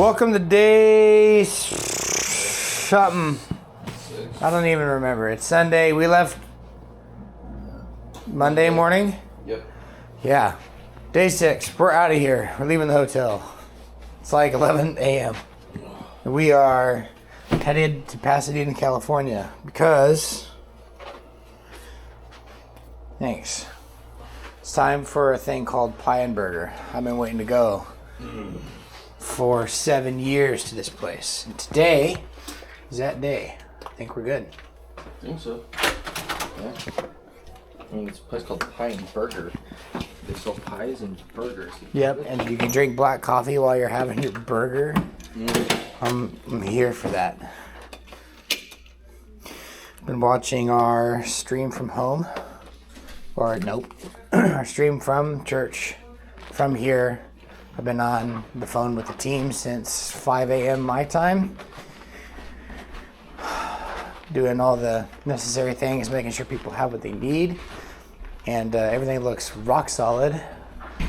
Welcome to day something. I don't even remember. It's Sunday. We left Monday morning. Yep. Yeah. Day 6. We're out of here. We're leaving the hotel. It's like 11 a.m. We are headed to Pasadena, California because... Thanks. It's time for a thing called Pie and Burger. I've been waiting to go for 7 years to this place. And today is that day. I think we're good. I think so. Yeah. I mean, it's a place called Pie and Burger. They sell pies and burgers. Yep, and you can drink black coffee while you're having your burger. I'm here for that. Been watching our stream from home. Or nope. Our stream from church. From here. I've been on the phone with the team since 5 a.m. my time. Doing all the necessary things, making sure people have what they need. And everything looks rock solid.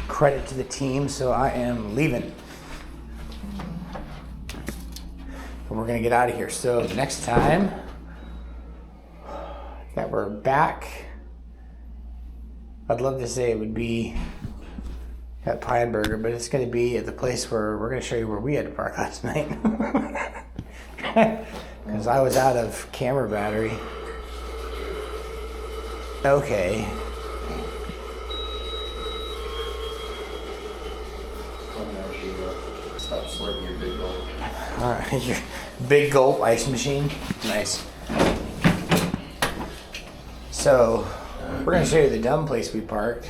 Credit to the team, so I am leaving. And we're gonna get out of here. So the next time that we're back, I'd love to say it would be at Pie and Burger, but it's gonna be at the place where we're gonna show you where we had to park last night. Because I was out of camera battery. Okay. Stop slurping your big gulp. Alright, your big gulp ice machine. Nice. So, we're gonna show you the dumb place we parked.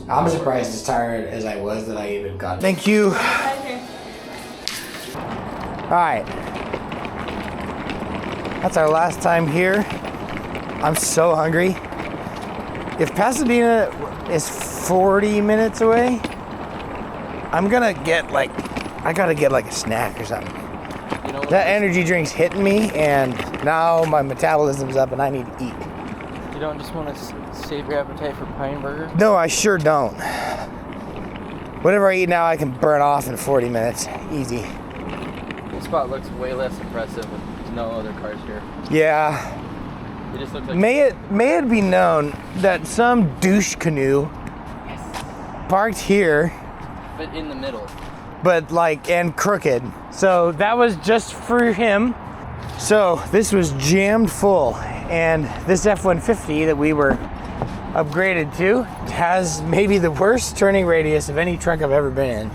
I'm surprised as tired as I was that I even got. Thank you. Alright. That's our last time here. I'm so hungry. If Pasadena is 40 minutes away, I'm gonna get I gotta get a snack or something. You know, that energy drink's hitting me and now my metabolism's up and I need to eat. You don't just want to save your appetite for Pie and Burger? No, I sure don't. Whatever I eat now, I can burn off in 40 minutes. Easy. This spot looks way less impressive with no other cars here. Yeah. It just looks like... May it be known that some douche canoe parked here, but in the middle. but and crooked. So that was just for him. So this was jammed full, and this F-150 that we were upgraded to has maybe the worst turning radius of any truck I've ever been in.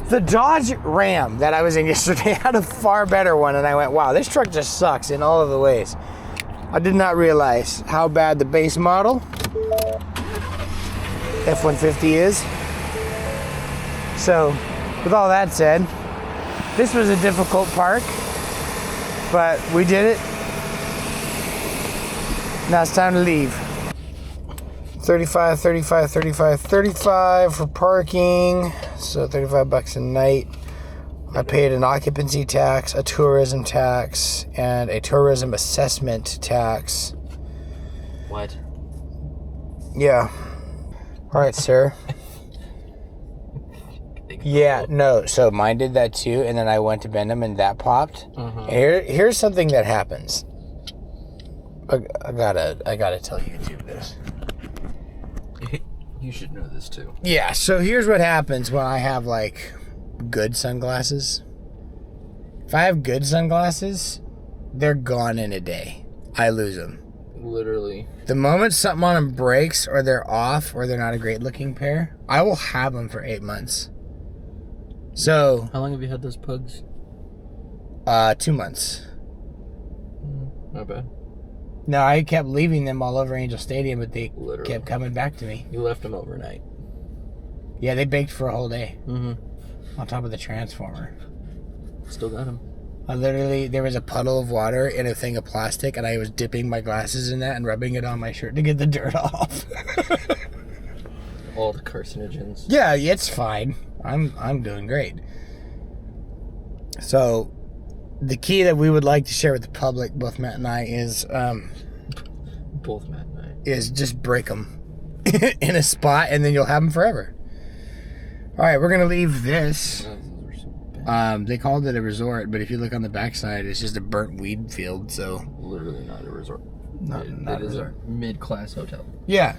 The Dodge Ram that I was in yesterday had a far better one, and I went, wow, this truck just sucks in all of the ways. I did not realize how bad the base model F-150 is. So, with all that said, this was a difficult park, but we did it. Now it's time to leave. 35 for parking. So $35 a night. I paid an occupancy tax, a tourism tax, and a tourism assessment tax. What? Yeah. All right, sir. Yeah, no. So mine did that too, and then I went to bend them, and that popped. And here's something that happens. I gotta tell YouTube this. You should know this too. Yeah. So here's what happens when I have good sunglasses. If I have good sunglasses, they're gone in a day. I lose them. Literally. The moment something on them breaks, or they're off, or they're not a great looking pair, I will have them for 8 months. So. How long have you had those pugs? 2 months. Not bad. No, I kept leaving them all over Angel Stadium, but they Literally. kept coming back to me. You left them overnight. Yeah, they baked for a whole day. Mm-hmm. On top of the transformer. Still got them. There was a puddle of water in a thing of plastic, and I was dipping my glasses in that and rubbing it on my shirt to get the dirt off. All the carcinogens. Yeah, it's fine. I'm doing great. So, the key that we would like to share with the public, both Matt and I, is Both Matt and I. Is just break them in a spot, and then you'll have them forever. All right, we're gonna leave this. Those are They called it a resort, but if you look on the backside, it's just a burnt weed field. So Literally not a resort. not It is a mid-class hotel. Yeah,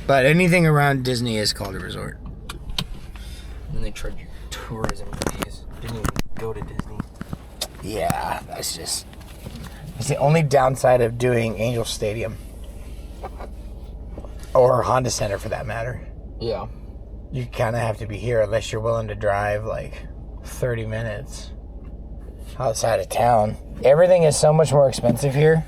but anything around Disney is called a resort. And they charge you tourism fees. Didn't even go to Disney. Yeah, it's the only downside of doing Angel Stadium or Honda Center for that matter. Yeah. You kind of have to be here unless you're willing to drive like 30 minutes outside of town. Everything is so much more expensive here.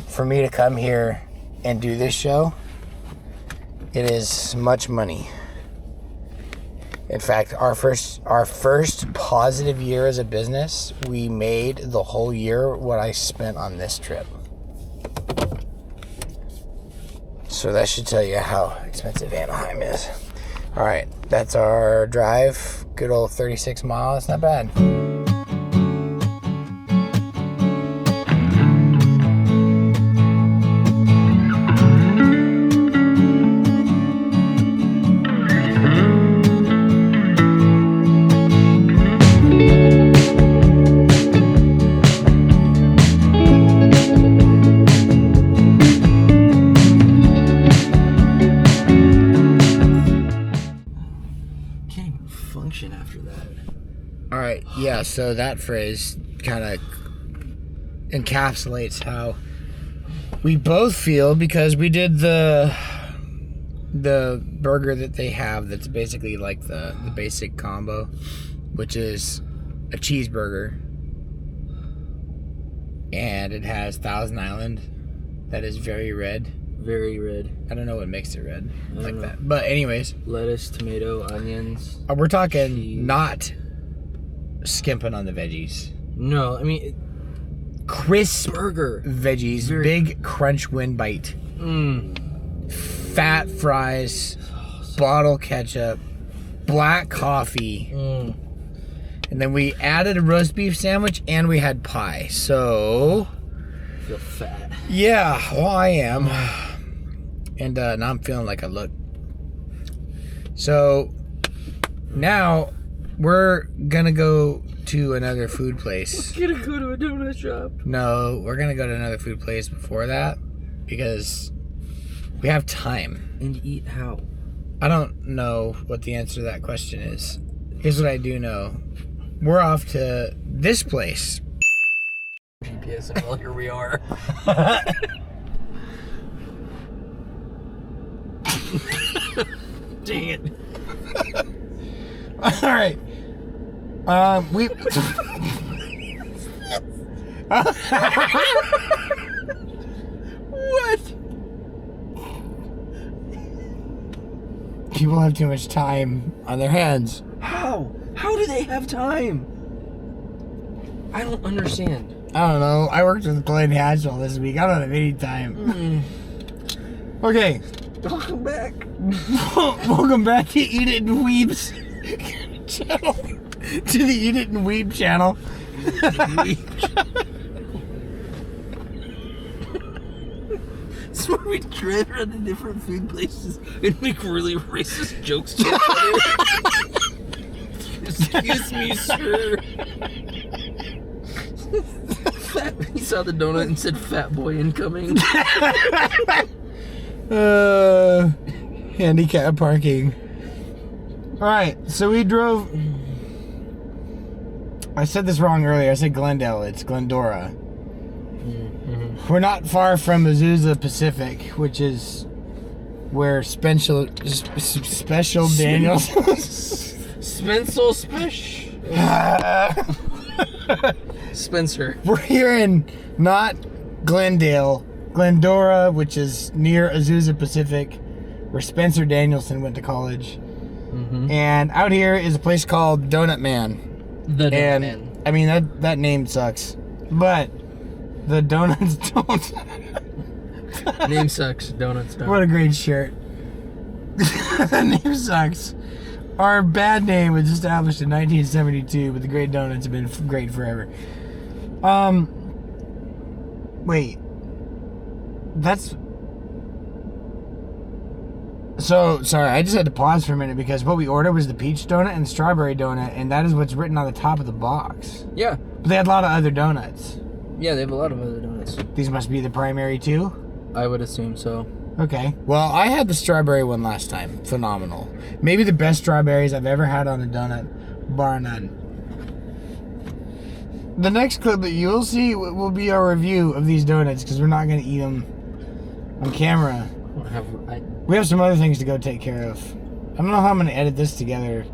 For me to come here and do this show, it is much money. In fact, our first positive year as a business, we made the whole year what I spent on this trip. So that should tell you how expensive Anaheim is. All right, that's our drive. Good old 36 miles, not bad. After that. All right, yeah, so that phrase kind of encapsulates how we both feel because we did the burger that they have that's basically like the basic combo, which is a cheeseburger, and it has Thousand Island that is very red. Very red. I don't know what makes it red like that. But anyways. Lettuce, tomato, onions. We're talking cheese. Not skimping on the veggies. No, I mean... Crisp burger. Veggies. Big crunch wind bite. Fat fries. Bottle ketchup. Black coffee. And then we added a roast beef sandwich and we had pie. So... I feel fat. Yeah, well, I am. And now I'm feeling like I look. So now we're gonna go to another food place. We're gonna go to a donut shop. No, we're gonna go to another food place before that because we have time. And eat how? I don't know what the answer to that question is. Here's what I do know. We're off to this place. GPS and well, here we are. Dang it. All right. We. What? People have too much time on their hands. How? How do they have time? I don't understand. I don't know. I worked with Glenn Hatchell this week. I don't have any time. Okay. Welcome back. Welcome back to Eat It and Weeb's channel. To the Eat It and Weeb channel. It's where we drive around to different food places and make really racist jokes to each other. Excuse me, sir. He saw the donut and said, "Fat boy incoming." Handicap parking. Alright, so we drove. I said this wrong earlier. I said Glendale. It's Glendora. We're not far from Azusa Pacific, which is where Special Daniels. Spencer Special. Spencer. We're here in not Glendale, Glendora, which is near Azusa Pacific, where Spencer Danielson went to college. And out here is a place called Donut Man. The Donut Man. I mean, that name sucks, but the donuts don't. Name sucks. Donuts don't. What a great shirt. The name sucks. Our bad name was established in 1972, but the great donuts have been great forever. Wait. That's... So, sorry, I just had to pause for a minute because what we ordered was the peach donut and the strawberry donut, and that is what's written on the top of the box. Yeah. But they had a lot of other donuts. Yeah, they have a lot of other donuts. These must be the primary two? I would assume so. Okay. Well, I had the strawberry one last time. Phenomenal. Maybe the best strawberries I've ever had on a donut, bar none. The next clip that you'll see will be our review of these donuts because we're not going to eat them on camera. We have some other things to go take care of. I don't know how I'm going to edit this together.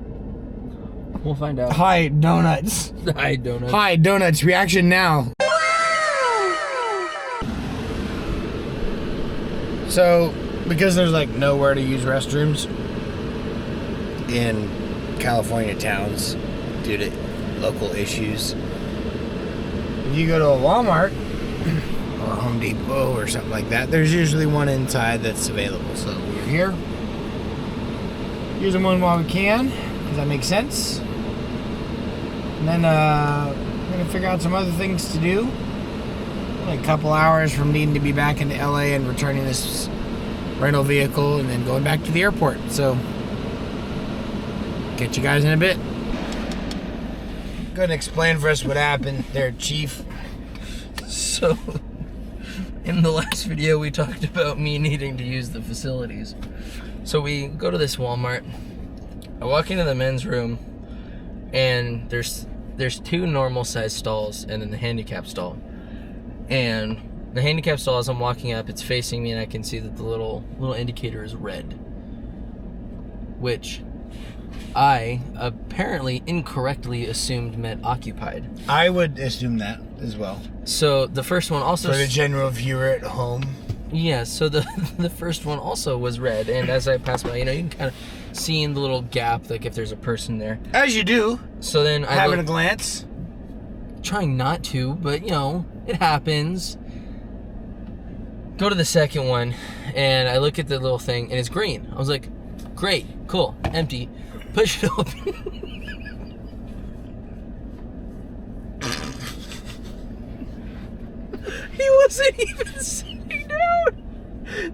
We'll find out. Hi, donuts. Hi, donuts. Hi, donuts. Reaction now. So, because there's like nowhere to use restrooms in California towns due to local issues, if you go to a Walmart or a Home Depot or something like that, there's usually one inside that's available. So we're here using one while we can, because that makes sense. And then we're gonna figure out some other things to do. Like a couple hours from needing to be back into LA and returning this rental vehicle and then going back to the airport. So catch you guys in a bit. Go ahead and explain for us what happened there, Chief. So, in the last video, we talked about me needing to use the facilities. So we go to this Walmart. I walk into the men's room, and there's two normal size stalls and then the handicap stall. And the handicap stall, as I'm walking up, it's facing me, and I can see that the little indicator is red, which I apparently incorrectly assumed meant occupied. I would assume that as well. So the first one also... For the general viewer at home. Yeah, so the first one also was red, and as I passed by, you can kind of see in the little gap, like if there's a person there. As you do. So then I having a glance. Trying not to, but it happens. Go to the second one, and I look at the little thing, and it's green. I was like, great, cool, empty. Push it open. He wasn't even sitting down.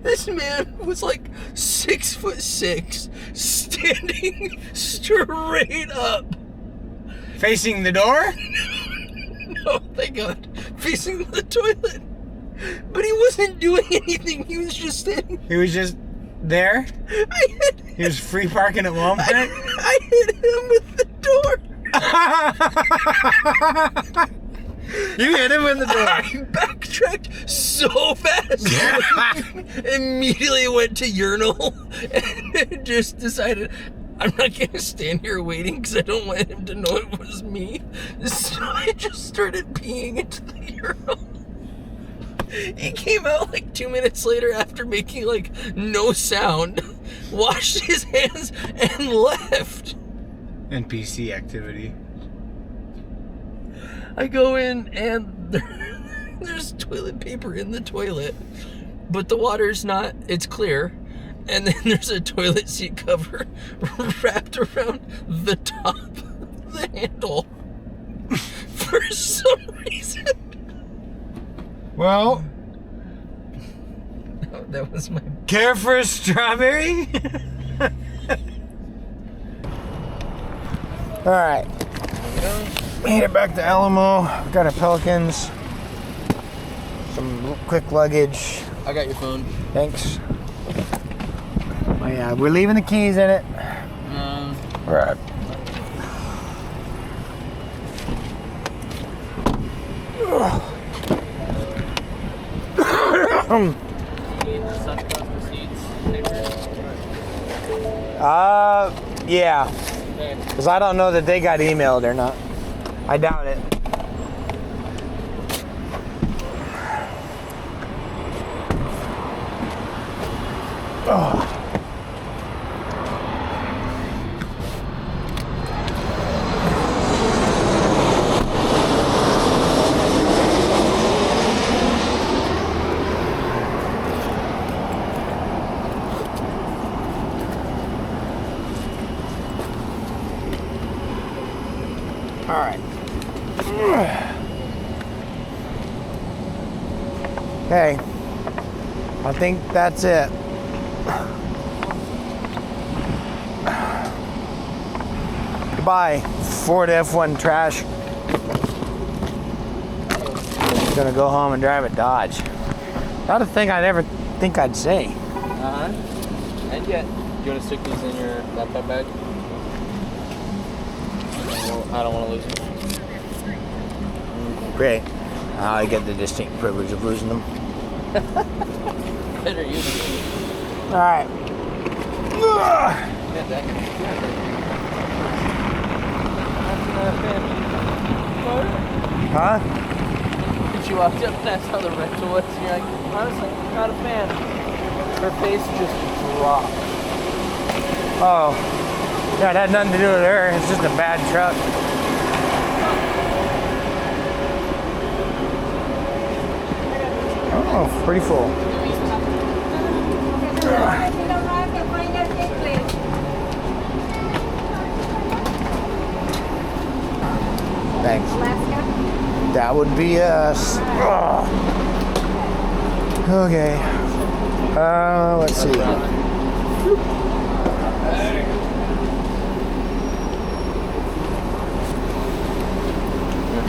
This man was like 6'6", standing straight up. Facing the door? No, thank God. Facing the toilet. But he wasn't doing anything. He was just standing. He was just there? He was free parking at Walmart? I hit him with the door. You hit him with the door. I backtracked so fast. Immediately went to urinal and just decided I'm not going to stand here waiting because I don't want him to know it was me. So I just started peeing into the urinal. He came out like 2 minutes later after making like no sound, washed his hands, and left. NPC activity. I go in and there's toilet paper in the toilet, but the water's not, it's clear. And then there's a toilet seat cover wrapped around the top of the handle for some reason. Well, that was my... Care for a strawberry? Alright. Made it back to Alamo. Got our Pelicans. Some quick luggage. I got your phone. Thanks. Oh yeah, we're leaving the keys in it. Alright. Yeah. Because I don't know that they got emailed or not. I doubt it. Oh. All right. Okay. I think that's it. buy Ford F1 trash. I'm gonna go home and drive a Dodge. Not a thing I'd ever think I'd say. And yet, do you want to stick these in your laptop bag? I don't want to lose them. Great. I get the distinct privilege of losing them. Better use it. All right. Huh? She walked up and that's how the rental was. And you're like, honestly, not a fan. Her face just dropped. Oh. Yeah, it had nothing to do with her. It's just a bad truck. Oh, pretty full. Thanks. That would be us. Ugh. Okay. Let's see. I'm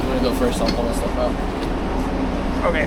gonna go first. I'll pull my stuff out. Okay.